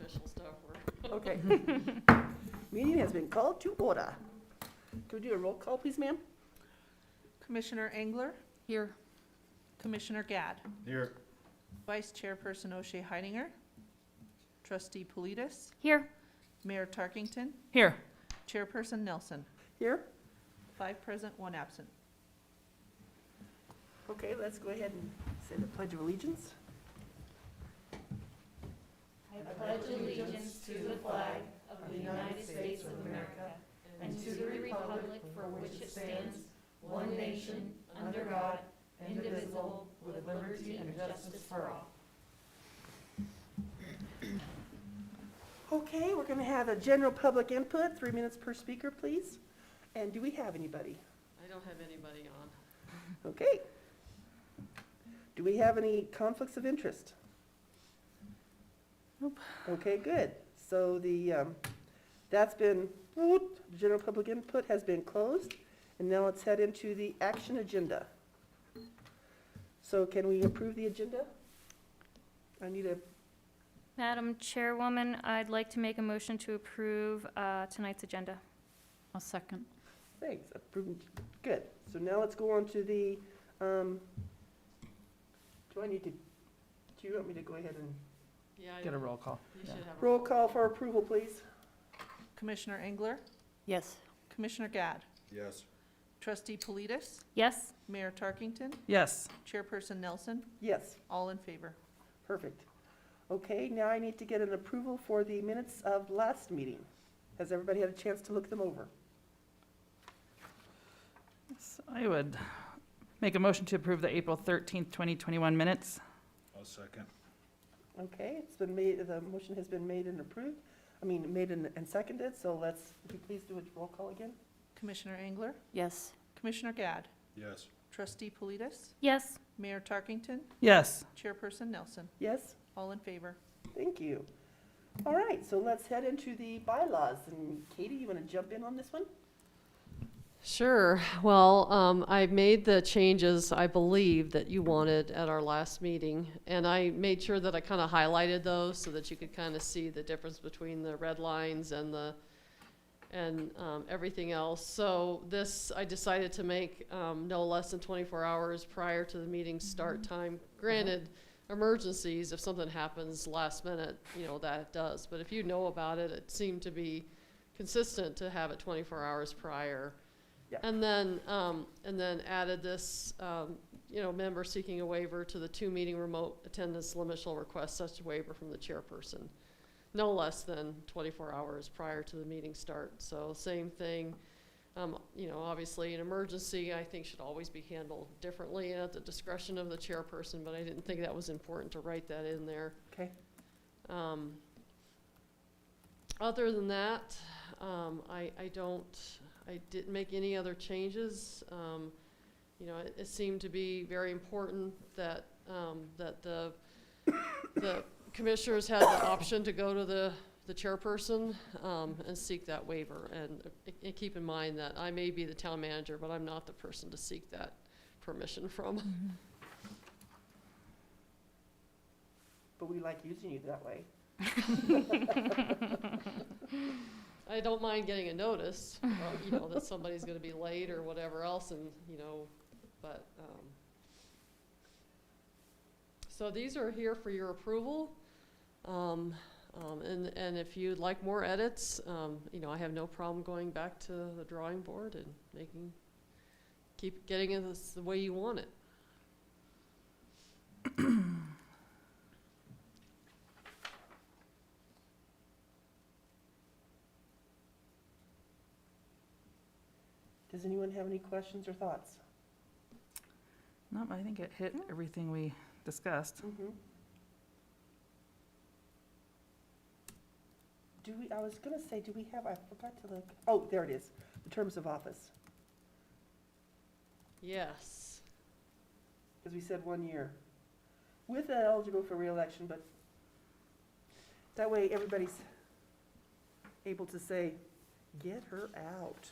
official stuff. Okay. Meeting has been called to order. Can we do a roll call, please, ma'am? Commissioner Engler, Here. Commissioner Gadd, Here. Vice Chairperson O'Shea Heidinger, Trustee Politis, Here. Mayor Tarkington, Here. Chairperson Nelson. Here? 5 present, 1 absent. Okay, let's go ahead and say the Pledge of Allegiance. I pledge allegiance to the flag of the United States of America and to the republic for which it stands, one nation, under God, indivisible, with liberty and justice for all. Okay, we're going to have a general public input, 3 minutes per speaker, please. And do we have anybody? I don't have anybody on. Okay. Do we have any conflicts of interest? Nope. Okay, good. So that's been, general public input has been closed, and now let's head into the action agenda. So can we approve the agenda? I need a, Madam Chairwoman, I'd like to make a motion to approve tonight's agenda. I'll second. thanks, approved, good. So now let's go on to the, do you want me to go ahead and Yeah, Get a roll call. You should have a roll call for approval, please? Commissioner Engler, Yes. Commissioner Gadd, Yes. Trustee Politis, Yes? Mayor Tarkington, Yes. Chairperson Nelson, Yes, all in favor. perfect. Okay, now I need to get an approval for the minutes of last meeting. Has everybody had a chance to look them over? So I would make a motion to approve the April 13th, 2021 minutes. I'll second. Okay, it's been made, the motion has been made and approved, made and seconded, so let's, would you please do a roll call again? Commissioner Engler, Yes. Commissioner Gadd, Yes. Trustee Politis, Yes? Mayor Tarkington, Yes. Chairperson Nelson, Yes? all in favor. Thank you. All right, so let's head into the bylaws, and Katie, you want to jump in on this one? Sure. Well, I made the changes I believe that you wanted at our last meeting, and I made sure that I kind of highlighted those so that you could kind of see the difference between the red lines and everything else. So this I decided to make no less than 24 hours prior to the meeting's start time. Granted, emergencies, if something happens last minute, that it does. But if you know about it, it seemed to be consistent to have it 24 hours prior. Yeah. And then added this, member seeking a waiver to the 2-meeting remote attendance limit shall request such a waiver from the chairperson, no less than 24 hours prior to the meeting start. So same thing, obviously an emergency I think should always be handled differently at the discretion of the chairperson, but I didn't think that was important to write that in there. Okay. Other than that, I didn't make any other changes. It seemed to be very important that the commissioners had the option to go to the chairperson and seek that waiver. And keep in mind that I may be the town manager, but I'm not the person to seek that permission from. But we like using you that way. I don't mind getting a notice, that somebody's gonna be late or whatever else, and, but, so these are here for your approval. And if you'd like more edits, I have no problem going back to the drawing board and keep getting it the way you want it. Does anyone have any questions or thoughts? No, I think it hit everything we discussed. I was gonna say, do we have, I forgot to look, oh, there it is, the terms of office, Yes. because we said 1 year. With eligible for reelection, but that way everybody's able to say, get her out.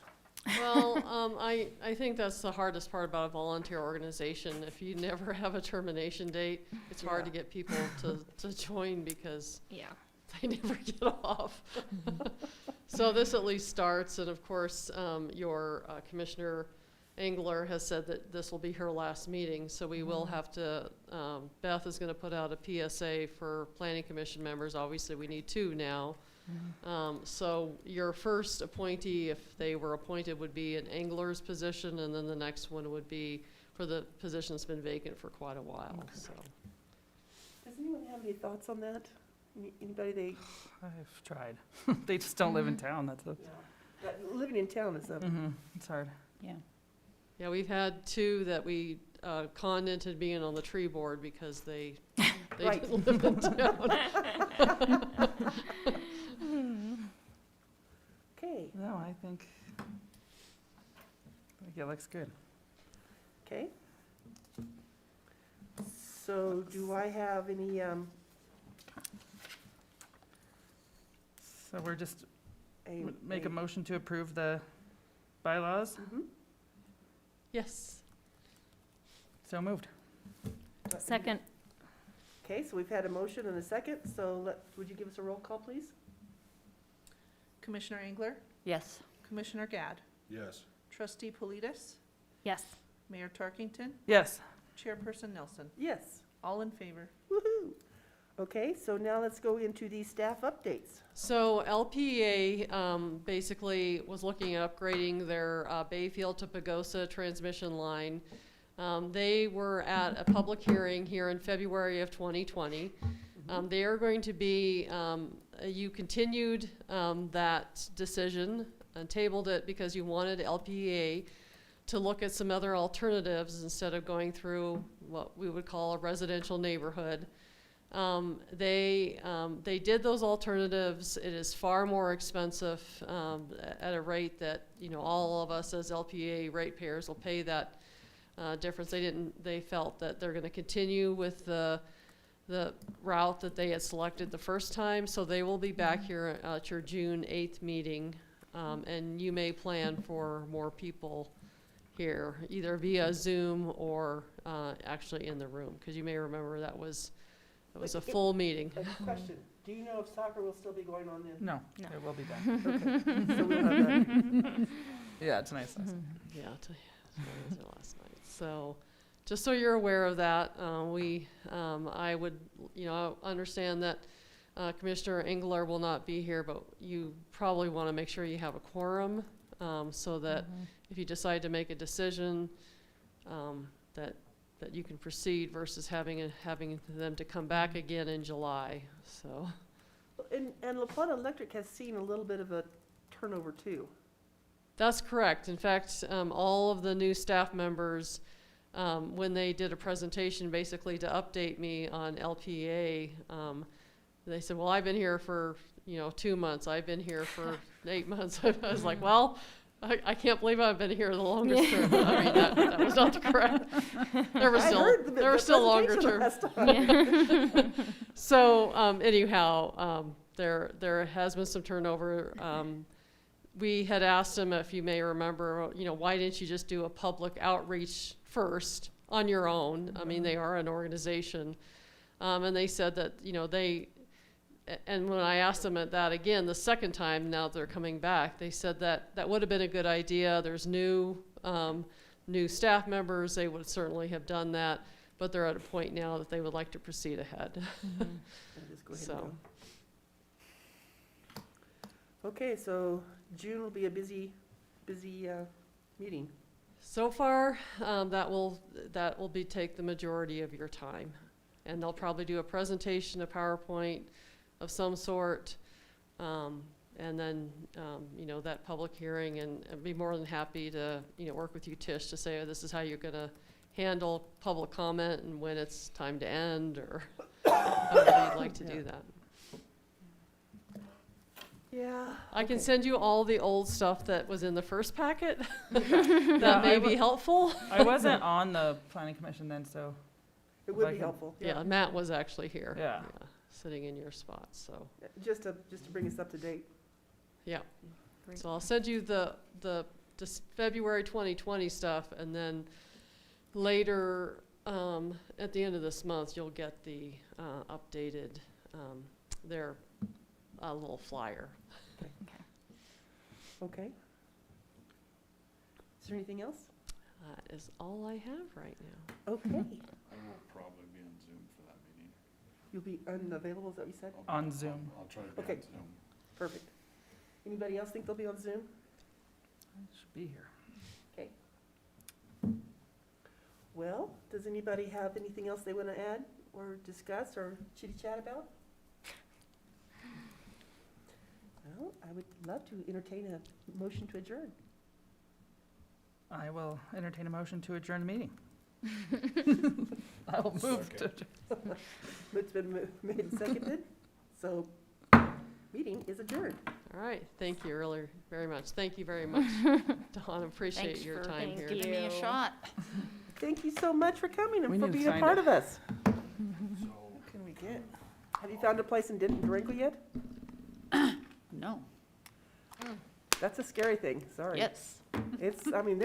Well, I think that's the hardest part about a volunteer organization. If you never have a termination date, it's hard to Yeah. get people to join because Yeah. they never get off. So this at least starts, and of course, your Commissioner Engler has said that this will be her last meeting, so we will have to, Beth is gonna put out a PSA for planning commission members. Obviously, we need 2 now. So your first appointee, if they were appointed, would be an Engler's position, and then the next one would be for the position that's been vacant for quite a while, so. Does anyone have any thoughts on that? Anybody they, I've tried. They just don't live in town, that's the, living in town is a, it's hard. Yeah, we've had 2 that we conned into being on the tree board because they Right. didn't live in town. okay, No, I think it looks good. okay. So do I have any, So we're just, a? make a motion to approve the bylaws? Mhm. Yes. So moved. Second. Okay, so we've had a motion and a second, so would you give us a roll call, please? Commissioner Engler? Yes. Commissioner Gad? Yes. Trustee Politis? Yes. Mayor Tarkington? Yes. Chairperson Nelson? Yes. All in favor? Woo-hoo. Okay, so now let's go into the staff updates. So LPA basically was looking at upgrading their Bayfield to Pagosa transmission line. They were at a public hearing here in February of 2020. They are going to be, you continued that decision and tabled it because you wanted LPA to look at some other alternatives instead of going through what we would call a residential neighborhood. They did those alternatives. It is far more expensive at a rate that, you know, all of us as LPA ratepayers will pay that difference. They felt that they're going to continue with the route that they had selected the first time, so they will be back here at your June 8th meeting, and you may plan for more people here, either via Zoom or actually in the room, because you may remember that was a full meeting. A question, do you know if soccer will still be going on then? No, No. it will be done. Okay, so we'll have that. Yeah, it's nice. Yeah, last night. So, just so you're aware of that, I would, you know, understand that Commissioner Engler will not be here, but you probably want to make sure you have a quorum, so that if you decide to make a decision, that you can proceed versus having them to come back again in July, so. And La Plata Electric has seen a little bit of a turnover too. That's correct. In fact, all of the new staff members, when they did a presentation basically to update me on LPA, they said, well, I've been here for, 2 months. I've been here for 8 months. I was like, well, I can't believe I've been here the longest term. I mean, that was not correct. There were still longer terms. So anyhow, there has been some turnover. We had asked them, if you may remember, why didn't you just do a public outreach first on your own? I mean, they are an organization. And they said that, and when I asked them at that again, the second time, now they're coming back, they said that that would have been a good idea. There's new staff members. They would certainly have done that, but they're at a point now that they would like to proceed ahead. Just go ahead and So. go. Okay, so June will be a busy meeting. So far, that will take the majority of your time. And they'll probably do a presentation, a PowerPoint of some sort, and then, that public hearing, and I'd be more than happy to, work with you, Tish, to say, this is how you're gonna handle public comment and when it's time to end, or however you'd like to do that. Yeah. I can okay. send you all the old stuff that was in the first packet. Yeah, That may I be helpful. I wasn't on the planning commission then, so, It would I be can- helpful. Yeah, Matt was actually here. Yeah. Sitting in your spot, so, Just to bring us up to date. yeah. Great. So I'll send you the February 2020 stuff, and then later, at the end of this month, you'll get the updated, their a little flyer. Okay. Is there anything else? That is all I have right now. Okay. I will probably be on Zoom for that meeting. You'll be unavailable, is that what you said? I'll- On I'll- Zoom. I'll try to be Okay. on Zoom. Perfect. Anybody else think they'll be on Zoom? Should be here. Okay. Well, does anybody have anything else they want to add or discuss or chitty chat about? Well, I would love to entertain a motion to adjourn. I will entertain a motion to adjourn the meeting. I will move to, Second. It's been made and seconded, so meeting is adjourned. All right, thank you really very much. Thank you very much, Dawn. Appreciate Thanks your for time here. giving me a shot. Thank you so much for coming and We for need to being a find part a- of us. So, What can we get? Have you found a place in Denton Durango yet? No. That's a scary thing, sorry. Yes. It's, I mean,